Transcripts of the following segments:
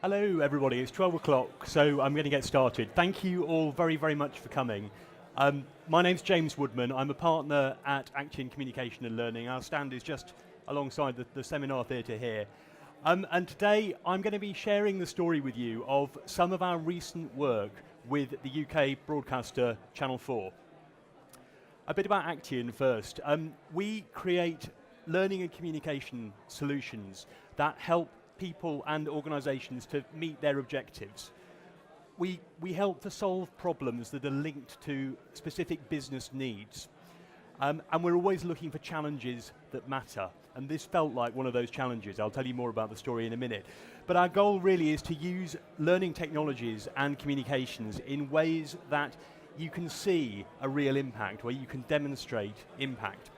Hello everybody, it's 12 o'clock, so I'm going to get started. Thank you all very, very much for coming. My name's James Woodman. I'm a partner at Acteon Communication and Learning. Our stand is just alongside the seminar theatre here. And today I'm going to be sharing the story with you of some of our recent work with the UK broadcaster Channel 4. A bit about Acteon first. We create learning and communication solutions that help people and organisations to meet their objectives. We help to solve problems that are linked to specific business needs. And we're always looking for challenges that matter. And this felt like one of those challenges. I'll tell you more about the story in a minute. But our goal really is to use learning technologies and communications in ways that you can see a real impact, where you can demonstrate impact.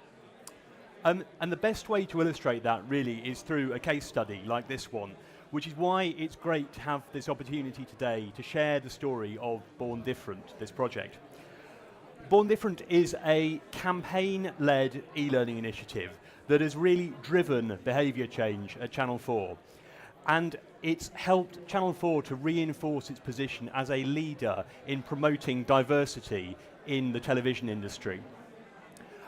And the best way to illustrate that really is through a case study like this one, which is why it's great to have this opportunity today to share the story of Born Different, this project. Born Different is a campaign-led e-learning initiative that has really driven behaviour change at Channel 4. And it's helped Channel 4 to reinforce its position as a leader in promoting diversity in the television industry.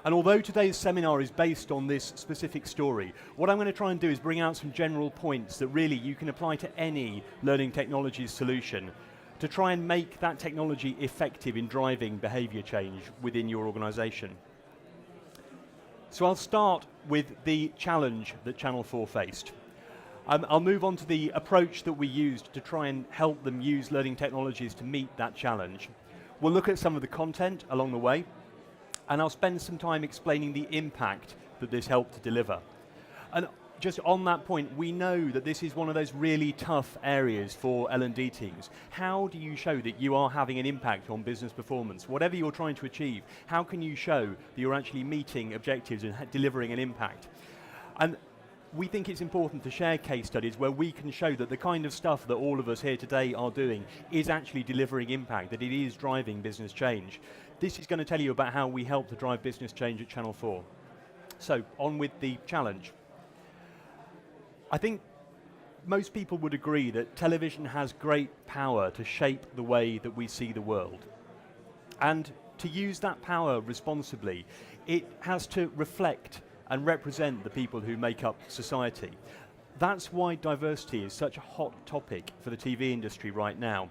And although today's seminar is based on this specific story, what I'm going to try and do is bring out some general points that really you can apply to any learning technologies solution to try and make that technology effective in driving behaviour change within your organisation. So I'll start with the challenge that Channel 4 faced. I'll move on to the approach that we used to try and help them use learning technologies to meet that challenge. We'll look at some of the content along the way, and I'll spend some time explaining the impact that this helped to deliver. And just on that point, we know that this is one of those really tough areas for L&D teams. How do you show that you are having an impact on business performance? Whatever you're trying to achieve, how can you show that you're actually meeting objectives and delivering an impact? And we think it's important to share case studies where we can show that the kind of stuff that all of us here today are doing is actually delivering impact, that it is driving business change. This is going to tell you about how we help to drive business change at Channel 4. So, on with the challenge. I think most people would agree that television has great power to shape the way that we see the world. And to use that power responsibly, it has to reflect and represent the people who make up society. That's why diversity is such a hot topic for the TV industry right now.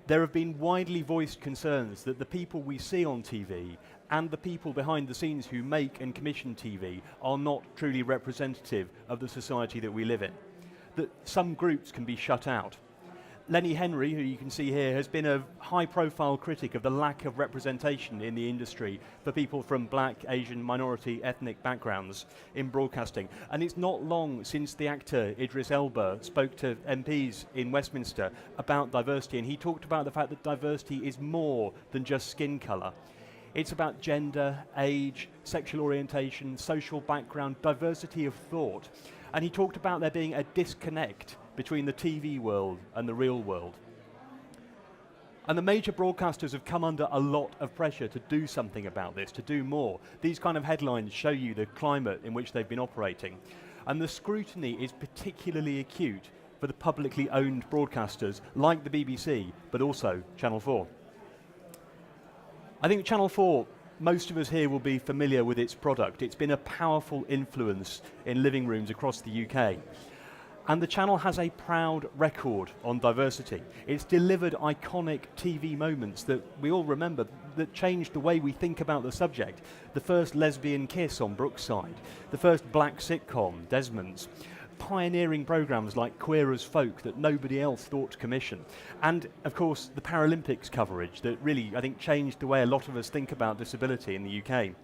There have been widely voiced concerns that the people we see on TV and the people behind the scenes who make and commission TV are not truly representative of the society that we live in, that some groups can be shut out. Lenny Henry, who you can see here, has been a high-profile critic of the lack of representation in the industry for people from black, Asian, minority, ethnic backgrounds in broadcasting. And it's not long since the actor Idris Elba spoke to MPs in Westminster about diversity, and he talked about the fact that diversity is more than just skin colour. It's about gender, age, sexual orientation, social background, diversity of thought. And he talked about there being a disconnect between the TV world and the real world. And the major broadcasters have come under a lot of pressure to do something about this, to do more. These kind of headlines show you the climate in which they've been operating. And the scrutiny is particularly acute for the publicly owned broadcasters like the BBC, but also Channel 4. I think Channel 4, most of us here will be familiar with its product. It's been a powerful influence in living rooms across the UK. And the channel has a proud record on diversity. It's delivered iconic TV moments that we all remember that changed the way we think about the subject. The first lesbian kiss on Brookside, the first black sitcom, Desmond's, pioneering programmes like Queer as Folk that nobody else thought to commission. And, of course, the Paralympics coverage that really, I think, changed the way a lot of us think about disability in the UK.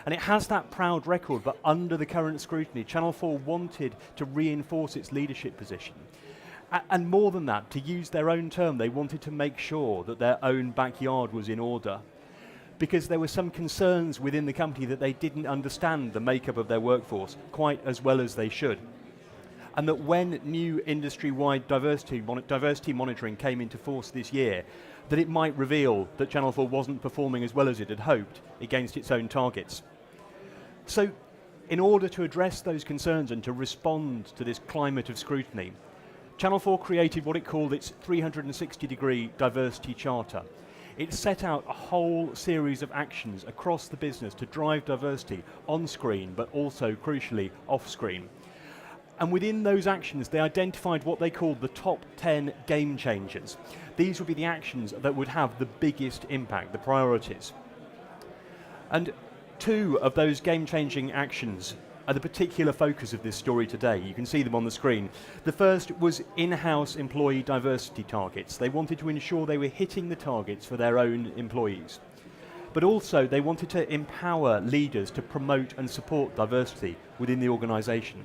And it has that proud record, but under the current scrutiny, Channel 4 wanted to reinforce its leadership position. And more than that, to use their own term, they wanted to make sure that their own backyard was in order. Because there were some concerns within the company that they didn't understand the makeup of their workforce quite as well as they should. And that when new industry-wide diversity monitoring came into force this year, that it might reveal that Channel 4 wasn't performing as well as it had hoped against its own targets. So, in order to address those concerns and to respond to this climate of scrutiny, Channel 4 created what it called its 360-degree diversity charter. It set out a whole series of actions across the business to drive diversity on screen, but also, crucially, off screen. And within those actions, they identified what they called the top 10 game changers. These would be the actions that would have the biggest impact, the priorities. And 2 of those game-changing actions are the particular focus of this story today. You can see them on the screen. The first was in-house employee diversity targets. They wanted to ensure they were hitting the targets for their own employees. But also, they wanted to empower leaders to promote and support diversity within the organisation.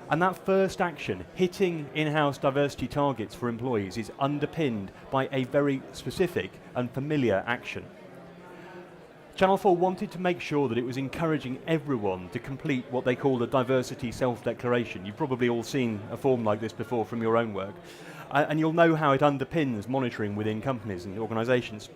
And that first action, hitting in-house diversity targets for employees, is underpinned by a very specific and familiar action. Channel 4 wanted to make sure that it was encouraging everyone to complete what they call a diversity self-declaration. You've probably all seen a form like this before from your own work. And you'll know how it underpins monitoring within companies and organisations.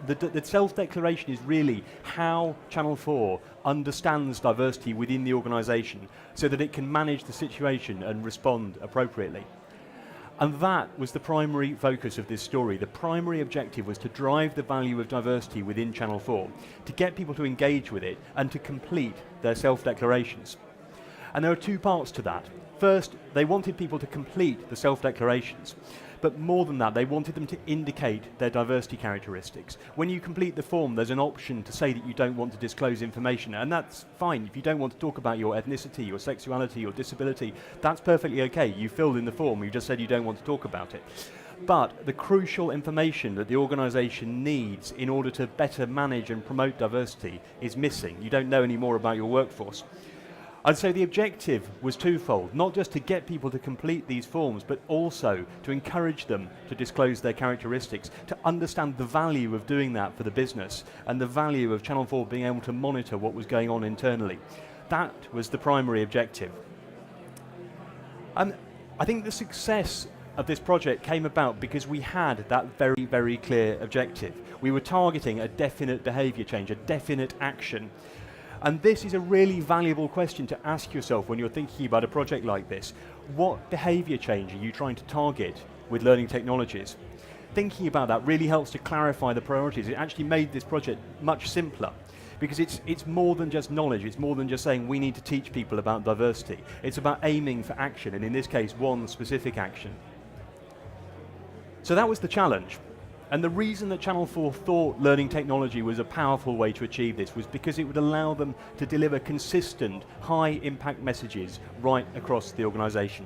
The self-declaration is really how Channel 4 understands diversity within the organisation so that it can manage the situation and respond appropriately. And that was the primary focus of this story. The primary objective was to drive the value of diversity within Channel 4, to get people to engage with it and to complete their self-declarations. And there are 2 parts to that. First, they wanted people to complete the self-declarations. But more than that, they wanted them to indicate their diversity characteristics. When you complete the form, there's an option to say that you don't want to disclose information, and that's fine. If you don't want to talk about your ethnicity, your sexuality, your disability, that's perfectly okay. You filled in the form, you just said you don't want to talk about it. But the crucial information that the organisation needs in order to better manage and promote diversity is missing. You don't know any more about your workforce. And so the objective was twofold, not just to get people to complete these forms, but also to encourage them to disclose their characteristics, to understand the value of doing that for the business, and the value of Channel 4 being able to monitor what was going on internally. That was the primary objective. And I think the success of this project came about because we had that very, very clear objective. We were targeting a definite behaviour change, a definite action. And this is a really valuable question to ask yourself when you're thinking about a project like this. What behaviour change are you trying to target with learning technologies? Thinking about that really helps to clarify the priorities. It actually made this project much simpler because it's more than just knowledge. It's more than just saying we need to teach people about diversity. It's about aiming for action, and in this case, one specific action. So that was the challenge. And the reason that Channel 4 thought learning technology was a powerful way to achieve this was because it would allow them to deliver consistent, high-impact messages right across the organisation.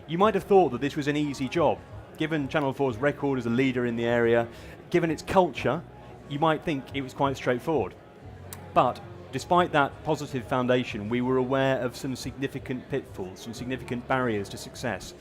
You might have thought that this was an easy job. Given Channel 4's record as a leader in the area, given its culture, you might think it was quite straightforward. But despite that positive foundation, we were aware of some significant pitfalls, some significant barriers to success.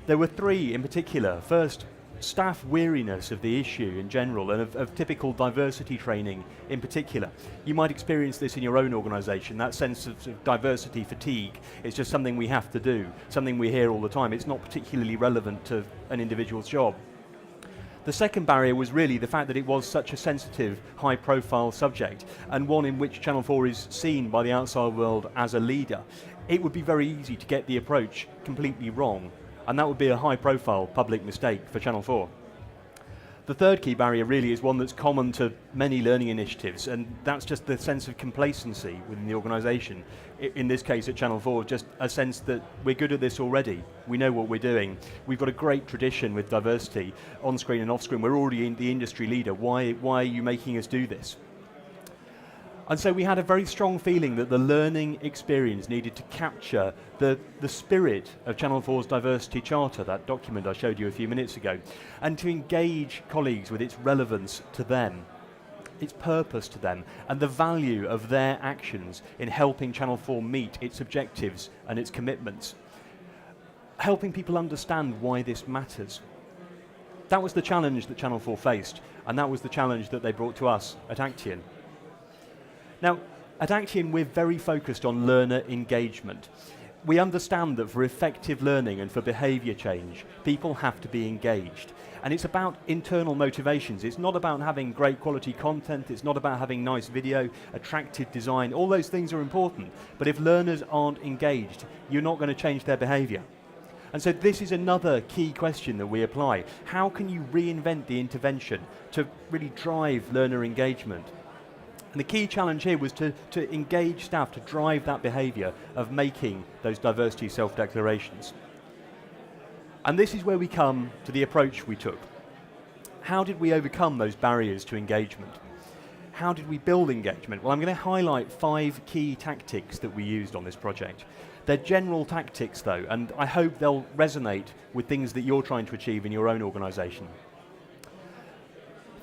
There were 3 in particular. First, staff weariness of the issue in general and of typical diversity training in particular. You might experience this in your own organisation, that sense of diversity fatigue. It's just something we have to do, something we hear all the time. It's not particularly relevant to an individual's job. The second barrier was really the fact that it was such a sensitive, high-profile subject, and one in which Channel 4 is seen by the outside world as a leader. It would be very easy to get the approach completely wrong, and that would be a high-profile public mistake for Channel 4. The third key barrier really is one that's common to many learning initiatives, and that's just the sense of complacency within the organisation. In this case at Channel 4, just a sense that we're good at this already. We know what we're doing. We've got a great tradition with diversity, on-screen and off-screen. We're already the industry leader. Why are you making us do this? And so we had a very strong feeling that the learning experience needed to capture the spirit of Channel 4's Diversity Charter, that document I showed you a few minutes ago, and to engage colleagues with its relevance to them, its purpose to them, and the value of their actions in helping Channel 4 meet its objectives and its commitments, helping people understand why this matters. That was the challenge that Channel 4 faced, and that was the challenge that they brought to us at Acteon. Now, at Acteon, we're very focused on learner engagement. We understand that for effective learning and for behaviour change, people have to be engaged. And it's about internal motivations. It's not about having great quality content. It's not about having nice video, attractive design. All those things are important. But if learners aren't engaged, you're not going to change their behaviour. And so this is another key question that we apply. How can you reinvent the intervention to really drive learner engagement? And the key challenge here was to engage staff to drive that behaviour of making those diversity self-declarations. And this is where we come to the approach we took. How did we overcome those barriers to engagement? How did we build engagement? Well, I'm going to highlight 5 key tactics that we used on this project. They're general tactics though, and I hope they'll resonate with things that you're trying to achieve in your own organisation.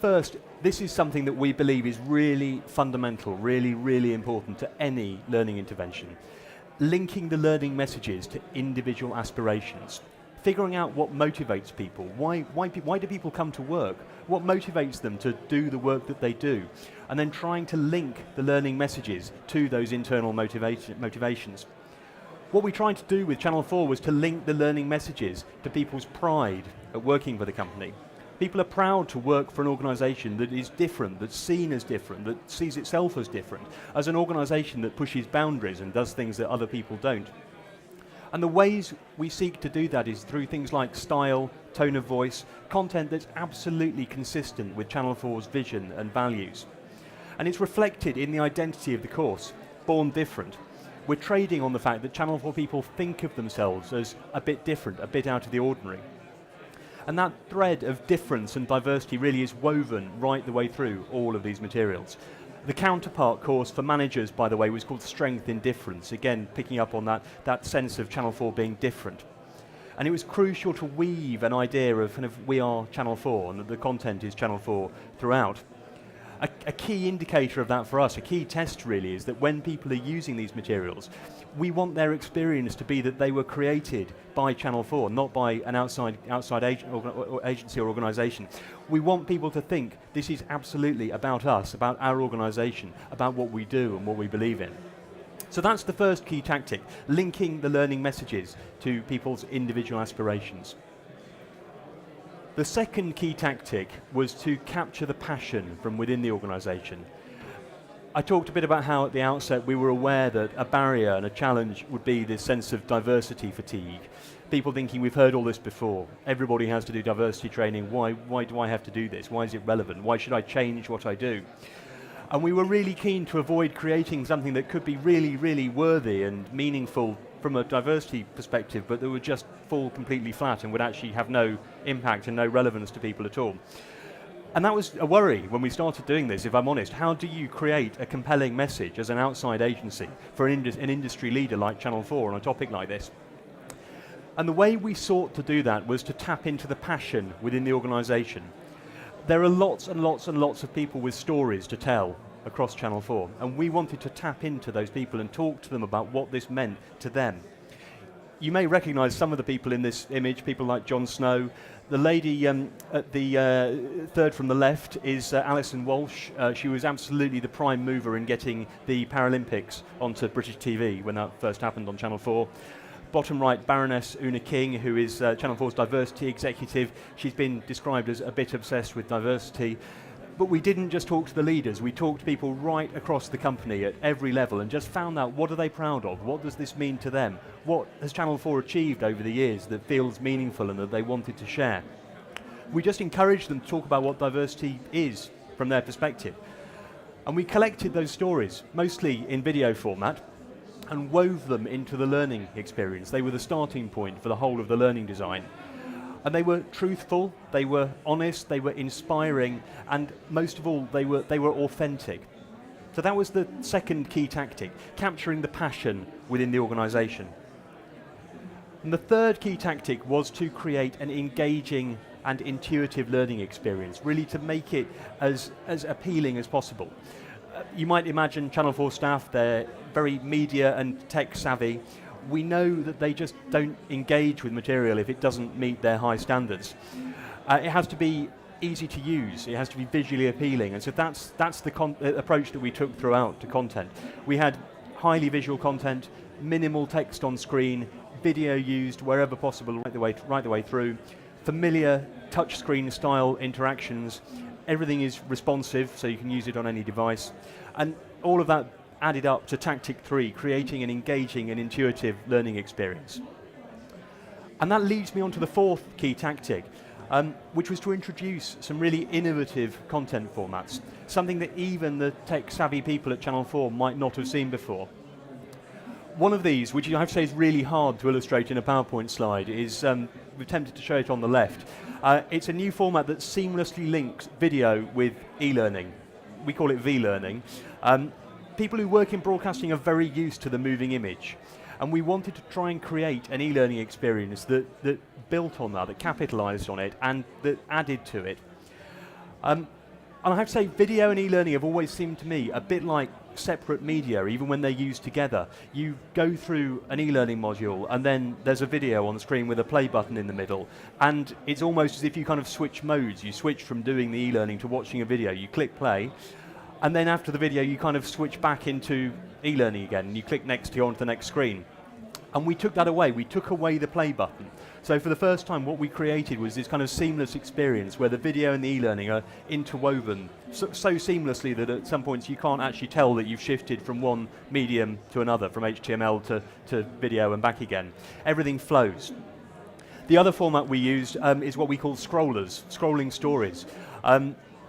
First, this is something that we believe is really fundamental, really important to any learning intervention. Linking the learning messages to individual aspirations. Figuring out what motivates people. Why do people come to work? What motivates them to do the work that they do? And then trying to link the learning messages to those internal motivations. What we tried to do with Channel 4 was to link the learning messages to people's pride at working for the company. People are proud to work for an organisation that is different, that's seen as different, that sees itself as different, as an organisation that pushes boundaries and does things that other people don't. And the ways we seek to do that is through things like style, tone of voice, content that's absolutely consistent with Channel 4's vision and values. And it's reflected in the identity of the course, Born Different. We're trading on the fact that Channel 4 people think of themselves as a bit different, a bit out of the ordinary. And that thread of difference and diversity really is woven right the way through all of these materials. The counterpart course for managers, by the way, was called Strength in Difference, again picking up on that sense of Channel 4 being different. And it was crucial to weave an idea of kind of we are Channel 4 and that the content is Channel 4 throughout. A key indicator of that for us, a key test really, is that when people are using these materials, we want their experience to be that they were created by Channel 4, not by an outside agency or organisation. We want people to think this is absolutely about us, about our organisation, about what we do and what we believe in. So that's the first key tactic, linking the learning messages to people's individual aspirations. The second key tactic was to capture the passion from within the organisation. I talked a bit about how at the outset we were aware that a barrier and a challenge would be this sense of diversity fatigue. People thinking we've heard all this before, everybody has to do diversity training, why do I have to do this, why is it relevant, why should I change what I do? And we were really keen to avoid creating something that could be really worthy and meaningful from a diversity perspective, but that would just fall completely flat and would actually have no impact and no relevance to people at all. And that was a worry when we started doing this, if I'm honest. How do you create a compelling message as an outside agency for an industry leader like Channel 4 on a topic like this? And the way we sought to do that was to tap into the passion within the organisation. There are lots and lots of people with stories to tell across Channel 4, and we wanted to tap into those people and talk to them about what this meant to them. You may recognise some of the people in this image, people like Jon Snow. The lady at the third from the left is Alison Walsh. She was absolutely the prime mover in getting the Paralympics onto British TV when that first happened on Channel 4. Bottom right, Baroness Una King, who is Channel 4's diversity executive. She's been described as a bit obsessed with diversity. But we didn't just talk to the leaders, we talked to people right across the company at every level and just found out what are they proud of, what does this mean to them, what has Channel 4 achieved over the years that feels meaningful and that they wanted to share. We just encouraged them to talk about what diversity is from their perspective. And we collected those stories, mostly in video format, and wove them into the learning experience. They were the starting point for the whole of the learning design. And they were truthful, they were honest, they were inspiring, and most of all, they were authentic. So that was the second key tactic, capturing the passion within the organisation. And the third key tactic was to create an engaging and intuitive learning experience, really to make it as appealing as possible. You might imagine Channel 4 staff, they're very media and tech savvy. We know that they just don't engage with material if it doesn't meet their high standards. It has to be easy to use, it has to be visually appealing, and so that's the approach that we took throughout to content. We had highly visual content, minimal text on screen, video used wherever possible right the way through, familiar touchscreen style interactions, everything is responsive so you can use it on any device, and all of that added up to tactic 3, creating an engaging and intuitive learning experience. And that leads me on to the fourth key tactic, which was to introduce some really innovative content formats, something that even the tech-savvy people at Channel 4 might not have seen before. One of these, which I have to say is really hard to illustrate in a PowerPoint slide, is, we're attempted to show it on the left. It's a new format that seamlessly links video with e-learning. We call it V-learning. People who work in broadcasting are very used to the moving image. And we wanted to try and create an e-learning experience that built on that capitalised on it, and that added to it. And I have to say, video and e-learning have always seemed to me a bit like separate media, even when they're used together. You go through an e-learning module, and then there's a video on the screen with a play button in the middle, and it's almost as if you kind of switch modes. You switch from doing the e-learning to watching a video. You click play, and then after the video, you kind of switch back into e-learning again, and you click next to go on to the next screen. And we took that away. We took away the play button. So for the first time, what we created was this kind of seamless experience where the video and the e-learning are interwoven so seamlessly that at some points you can't actually tell that you've shifted from one medium to another, from HTML to video and back again. Everything flows. The other format we used is what we call scrollers, scrolling stories.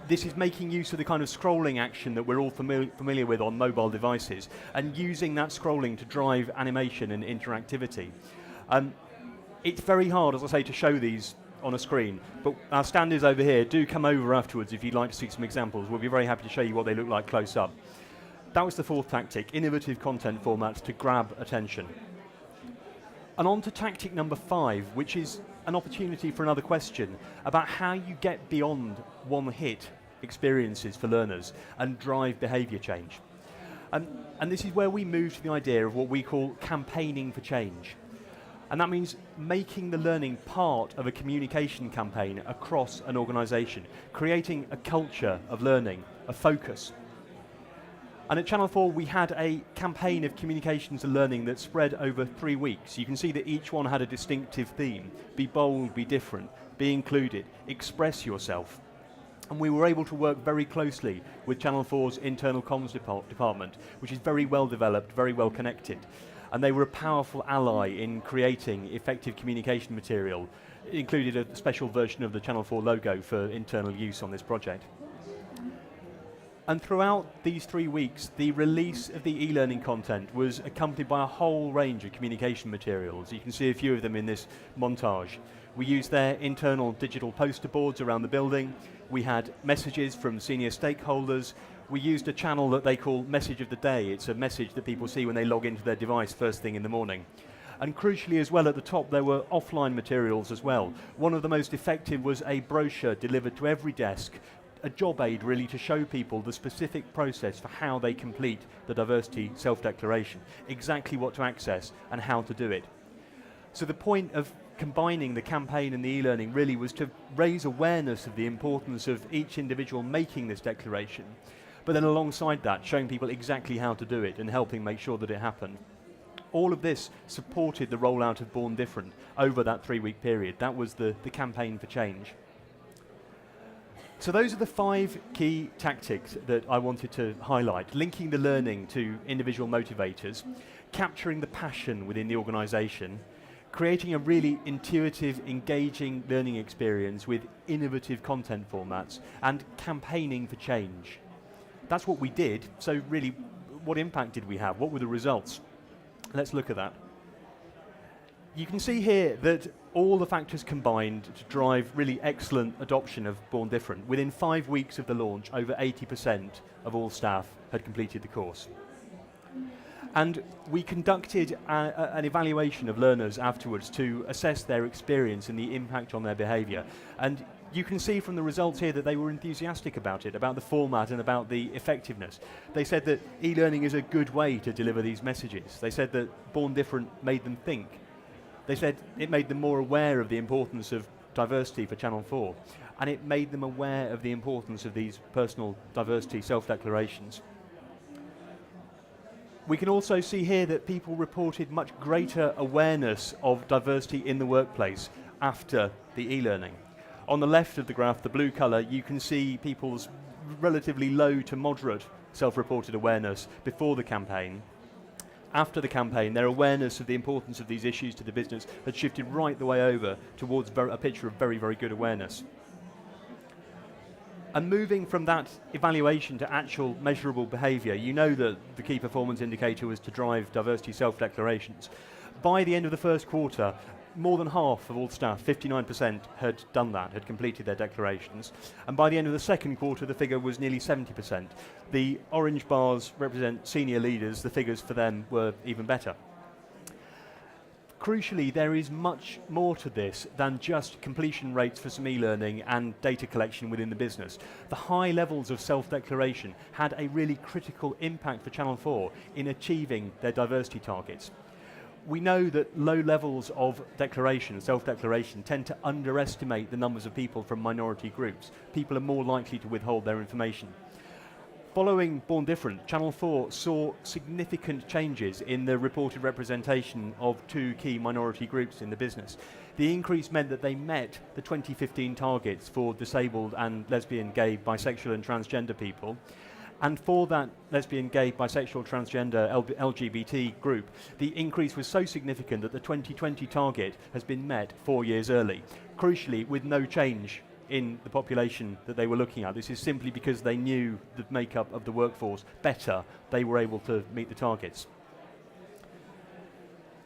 This is making use of the kind of scrolling action that we're all familiar with on mobile devices, and using that scrolling to drive animation and interactivity. It's very hard, as I say, to show these on a screen, but our standards over here do come over afterwards if you'd like to see some examples. We'll be very happy to show you what they look like close up. That was the fourth tactic, innovative content formats to grab attention. And on to tactic number 5, which is an opportunity for another question about how you get beyond one-hit experiences for learners and drive behaviour change. And this is where we move to the idea of what we call campaigning for change. And that means making the learning part of a communication campaign across an organisation, creating a culture of learning, a focus. And at Channel 4 we had a campaign of communications and learning that spread over 3 weeks. You can see that each one had a distinctive theme. Be bold, be different, be included, express yourself. And we were able to work very closely with Channel 4's internal comms department, which is very well developed, very well connected. And they were a powerful ally in creating effective communication material. It included a special version of the Channel 4 logo for internal use on this project. And throughout these 3 weeks, the release of the e-learning content was accompanied by a whole range of communication materials. You can see a few of them in this montage. We used their internal digital poster boards around the building. We had messages from senior stakeholders. We used a channel that they call Message of the Day. It's a message that people see when they log into their device first thing in the morning. And crucially as well, at the top there were offline materials as well. One of the most effective was a brochure delivered to every desk, a job aid really to show people the specific process for how they complete the diversity self-declaration, exactly what to access and how to do it. So the point of combining the campaign and the e-learning really was to raise awareness of the importance of each individual making this declaration, but then alongside that showing people exactly how to do it and helping make sure that it happened. All of this supported the rollout of Born Different over that 3-week period. That was the campaign for change. So those are the 5 key tactics that I wanted to highlight: linking the learning to individual motivators, capturing the passion within the organisation, creating a really intuitive, engaging learning experience with innovative content formats, and campaigning for change. That's what we did. So really, what impact did we have? What were the results? Let's look at that. You can see here that all the factors combined to drive really excellent adoption of Born Different. Within 5 weeks of the launch, over 80% of all staff had completed the course. And we conducted an evaluation of learners afterwards to assess their experience and the impact on their behaviour. And you can see from the results here that they were enthusiastic about it, about the format and about the effectiveness. They said that e-learning is a good way to deliver these messages. They said that Born Different made them think. They said it made them more aware of the importance of diversity for Channel 4, and it made them aware of the importance of these personal diversity self-declarations. We can also see here that people reported much greater awareness of diversity in the workplace after the e-learning. On the left of the graph, the blue colour, you can see people's relatively low to moderate self-reported awareness before the campaign. after the campaign, their awareness of the importance of these issues to the business had shifted right the way over towards a picture of very, very good awareness. And moving from that evaluation to actual measurable behaviour, you know that the key performance indicator was to drive diversity self-declarations. By the end of the first quarter, more than half of all staff, 59%, had done that, had completed their declarations. And by the end of the second quarter, the figure was nearly 70%. The orange bars represent senior leaders. The figures for them were even better. Crucially, there is much more to this than just completion rates for some e-learning and data collection within the business. The high levels of self-declaration had a really critical impact for Channel 4 in achieving their diversity targets. We know that low levels of declaration, self-declaration, tend to underestimate the numbers of people from minority groups. People are more likely to withhold their information. Following Born Different, Channel 4 saw significant changes in the reported representation of two key minority groups in the business. The increase meant that they met the 2015 targets for disabled and lesbian, gay, bisexual and transgender people. And for that lesbian, gay, bisexual, transgender, LGBT group, the increase was so significant that the 2020 target has been met 4 years early, crucially with no change in the population that they were looking at. This is simply because they knew the makeup of the workforce better. They were able to meet the targets.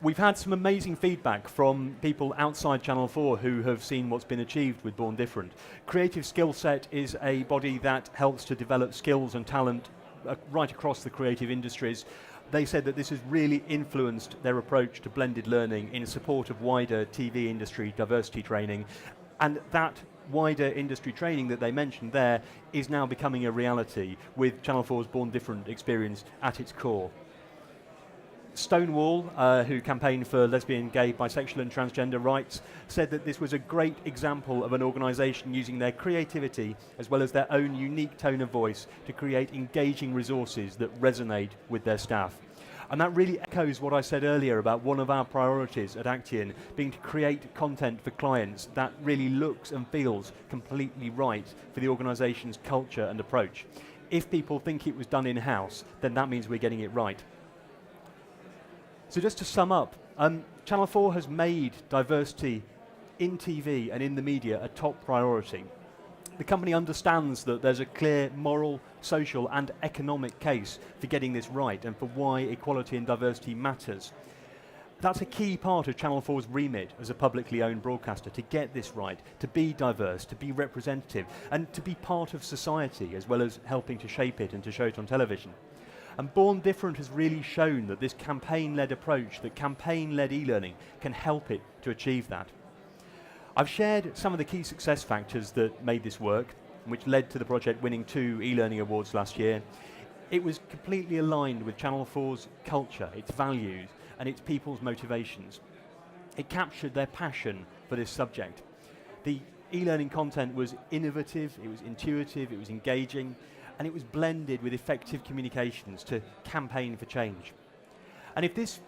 We've had some amazing feedback from people outside Channel 4 who have seen what's been achieved with Born Different. Creative Skill Set is a body that helps to develop skills and talent right across the creative industries. They said that this has really influenced their approach to blended learning in support of wider TV industry diversity training, and that wider industry training that they mentioned there is now becoming a reality with Channel 4's Born Different experience at its core. Stonewall, who campaigned for lesbian, gay, bisexual and transgender rights, said that this was a great example of an organisation using their creativity as well as their own unique tone of voice to create engaging resources that resonate with their staff. And that really echoes what I said earlier about one of our priorities at Acteon being to create content for clients that really looks and feels completely right for the organisation's culture and approach. If people think it was done in-house, then that means we're getting it right. So just to sum up, Channel 4 has made diversity in TV and in the media a top priority. The company understands that there's a clear moral, social and economic case for getting this right and for why equality and diversity matters. That's a key part of Channel 4's remit as a publicly owned broadcaster, to get this right, to be diverse, to be representative and to be part of society as well as helping to shape it and to show it on television. And Born Different has really shown that this campaign-led approach, that campaign-led e-learning can help it to achieve that. I've shared some of the key success factors that made this work, which led to the project winning 2 e-learning awards last year. It was completely aligned with Channel 4's culture, its values, and its people's motivations. It captured their passion for this subject. The e-learning content was innovative, it was intuitive, it was engaging, and it was blended with effective communications to campaign for change. And if this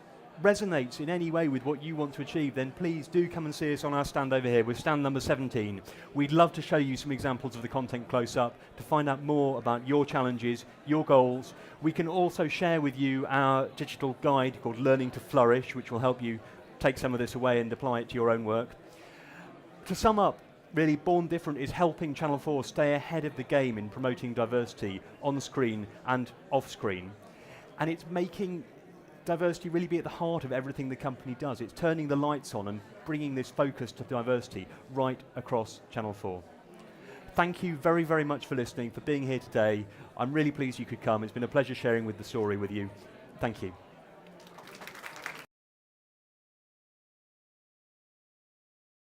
resonates in any way with what you want to achieve, then please do come and see us on our stand over here. We're stand number 17. We'd love to show you some examples of the content close up to find out more about your challenges, your goals. We can also share with you our digital guide called Learning to Flourish, which will help you take some of this away and apply it to your own work. To sum up, really, Born Different is helping Channel 4 stay ahead of the game in promoting diversity on screen and off screen. And it's making diversity really be at the heart of everything the company does. It's turning the lights on and bringing this focus to diversity right across Channel 4. Thank you very, very much for listening, for being here today. I'm really pleased you could come. It's been a pleasure sharing the story with you. Thank you.